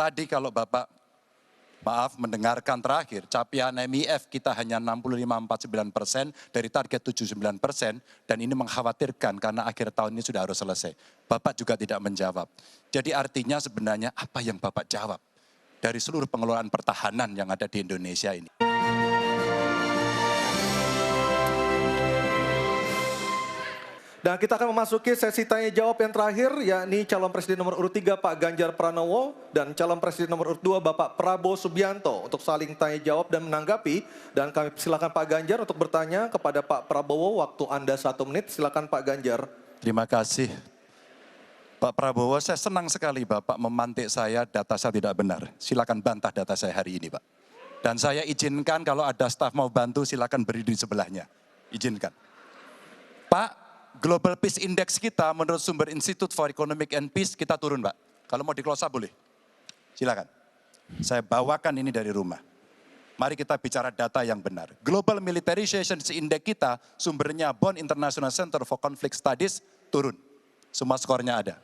Tadi kalau Bapak, maaf, mendengarkan terakhir, capaian MIF kita hanya 65,49% dari target 79%, dan ini mengkhawatirkan karena akhir tahun ini sudah harus selesai. Bapak juga tidak menjawab. Jadi artinya sebenarnya apa yang Bapak jawab dari seluruh pengelolaan pertahanan yang ada di Indonesia ini? Dan kita akan memasuki sesi tanya jawab yang terakhir, yakni calon presiden nomor urut 3 Pak Ganjar Pranowo dan calon presiden nomor urut 2 Bapak Prabowo Subianto untuk saling tanya jawab dan menanggapi. Dan kami silakan Pak Ganjar untuk bertanya kepada Pak Prabowo, waktu Anda 1 menit, silakan Pak Ganjar. Terima kasih. Pak Prabowo, saya senang sekali Bapak memantik saya, data saya tidak benar. Silakan bantah data saya hari ini, Pak. Dan saya izinkan kalau ada staf mau bantu, silakan berdiri di sebelahnya. Izinkan. Pak, Global Peace Index kita menurut sumber Institute for Economic and Peace kita turun, Pak. Kalau mau di-close up boleh. Silakan. Saya bawakan ini dari rumah. Mari kita bicara data yang benar. Global Militarization Index kita sumbernya Bonn International Center for Conflict Studies turun. Semua skornya ada.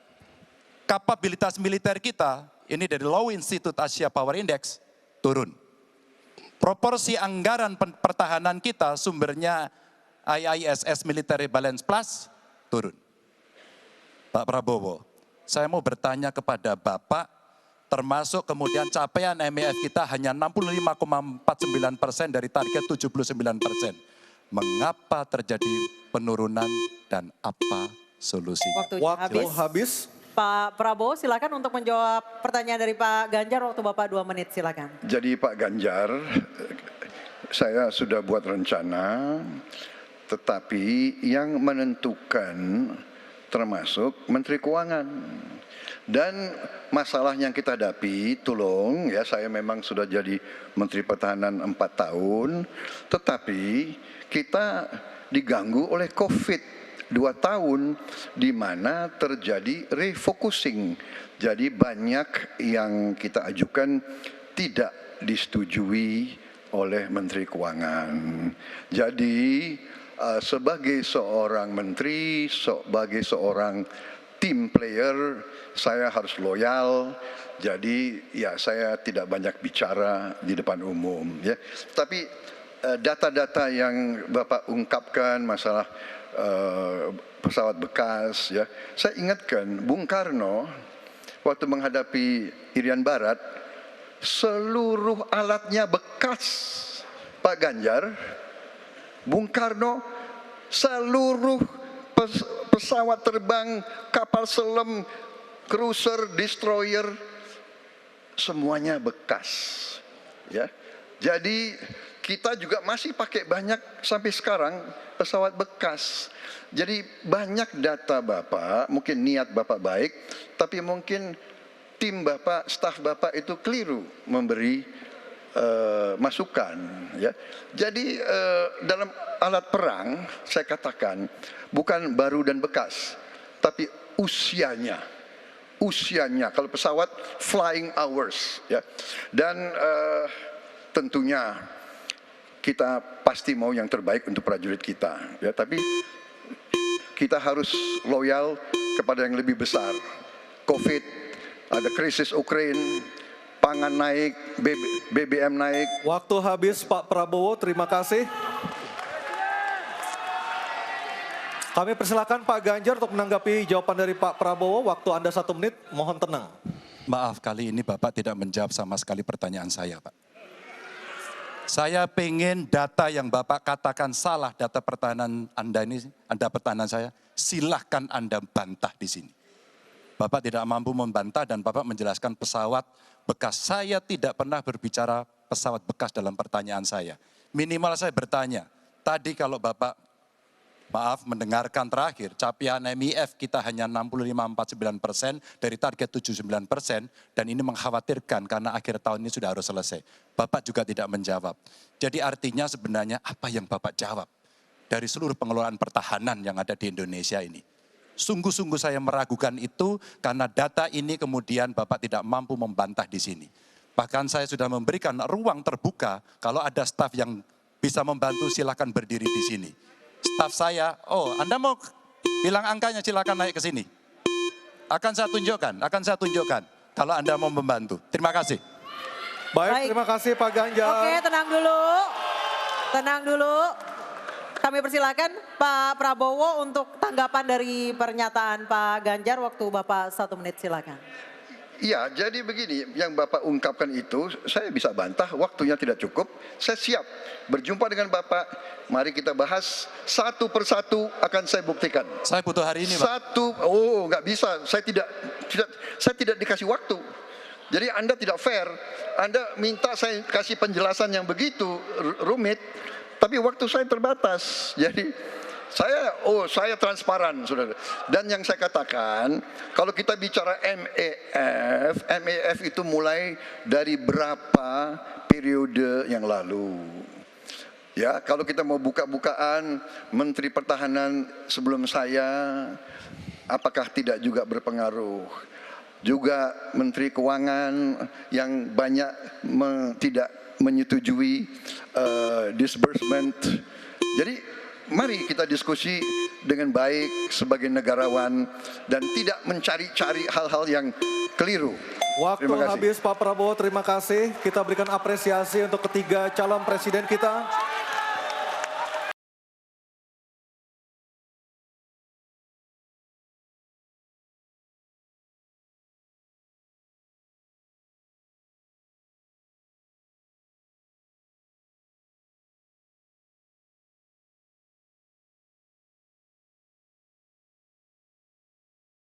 Kapabilitas militer kita, ini dari Law Institute Asia Power Index, turun. Proporsi anggaran pertahanan kita sumbernya IISS Military Balance Plus turun. Pak Prabowo, saya mau bertanya kepada Bapak, termasuk kemudian capaian MIF kita hanya 65,49% dari target 79%. Mengapa terjadi penurunan dan apa solusinya? Waktu habis. Pak Prabowo silakan untuk menjawab pertanyaan dari Pak Ganjar, waktu Bapak 2 menit silakan. Jadi Pak Ganjar, saya sudah buat rencana, tetapi yang menentukan termasuk Menteri Keuangan. Dan masalah yang kita hadapi, tolong ya, saya memang sudah jadi Menteri Pertahanan 4 tahun, tetapi kita diganggu oleh COVID 2 tahun, di mana terjadi refocusing. Jadi banyak yang kita ajukan tidak disetujui oleh Menteri Keuangan. Jadi sebagai seorang menteri, sebagai seorang team player, saya harus loyal. Jadi ya saya tidak banyak bicara di depan umum. Ya. Tapi data-data yang Bapak ungkapkan masalah pesawat bekas, ya, saya ingatkan Bung Karno waktu menghadapi Irian Barat, seluruh alatnya bekas. Pak Ganjar, Bung Karno, seluruh pesawat terbang, kapal selam, cruiser, destroyer, semuanya bekas. Ya, jadi kita juga masih pakai banyak sampai sekarang pesawat bekas. Jadi banyak data Bapak, mungkin niat Bapak baik, tapi mungkin tim Bapak, staf Bapak itu keliru memberi masukan, ya. Jadi dalam alat perang saya katakan bukan baru dan bekas, tapi usianya. Kalau pesawat flying hours, ya. Dan tentunya kita pasti mau yang terbaik untuk prajurit kita, ya. Tapi kita harus loyal kepada yang lebih besar. COVID, ada krisis Ukraina, pangan naik, BBM naik. Waktu habis Pak Prabowo, terima kasih. Kami persilakan Pak Ganjar untuk menanggapi jawaban dari Pak Prabowo. Waktu Anda 1 menit, mohon tenang. Maaf, kali ini Bapak tidak menjawab sama sekali pertanyaan saya, Pak. Saya pengen data yang Bapak katakan salah, data pertahanan Anda ini, Anda pertahanan saya, silahkan Anda bantah di sini. Bapak tidak mampu membantah dan Bapak menjelaskan pesawat bekas. Saya tidak pernah berbicara pesawat bekas dalam pertanyaan saya. Minimal saya bertanya, tadi kalau Bapak, maaf, mendengarkan terakhir, capaian MIF kita hanya 65,49% dari target 79%, dan ini mengkhawatirkan karena akhir tahun ini sudah harus selesai. Bapak juga tidak menjawab. Jadi artinya sebenarnya apa yang Bapak jawab dari seluruh pengelolaan pertahanan yang ada di Indonesia ini? Sungguh-sungguh saya meragukan itu karena data ini kemudian Bapak tidak mampu membantah di sini. Bahkan saya sudah memberikan ruang terbuka, kalau ada staf yang bisa membantu silakan berdiri di sini. Staf saya, oh Anda mau bilang angkanya silakan naik ke sini. Akan saya tunjukkan. kalau Anda mau membantu. Terima kasih. Baik, terima kasih Pak Ganjar. Oke, tenang dulu. Tenang dulu. Kami persilakan Pak Prabowo untuk tanggapan dari pernyataan Pak Ganjar. Waktu Bapak 1 menit, silakan. Iya, jadi begini, yang Bapak ungkapkan itu saya bisa bantah, waktunya tidak cukup. Saya siap berjumpa dengan Bapak. Mari kita bahas satu persatu, akan saya buktikan. Saya butuh hari ini, Pak. Nggak bisa. Saya tidak dikasih waktu. Jadi Anda tidak fair. Anda minta saya kasih penjelasan yang begitu rumit, tapi waktu saya terbatas. Jadi saya transparan, saudara. Dan yang saya katakan, kalau kita bicara MEF itu mulai dari berapa periode yang lalu. Ya, kalau kita mau buka-bukaan, Menteri Pertahanan sebelum saya, apakah tidak juga berpengaruh? Juga Menteri Keuangan yang banyak tidak menyetujui disbursement. Jadi mari kita diskusi dengan baik sebagai negarawan dan tidak mencari-cari hal-hal yang keliru. Waktu Terima kasih. habis Pak Prabowo, terima kasih. Kita berikan apresiasi untuk ketiga calon presiden kita.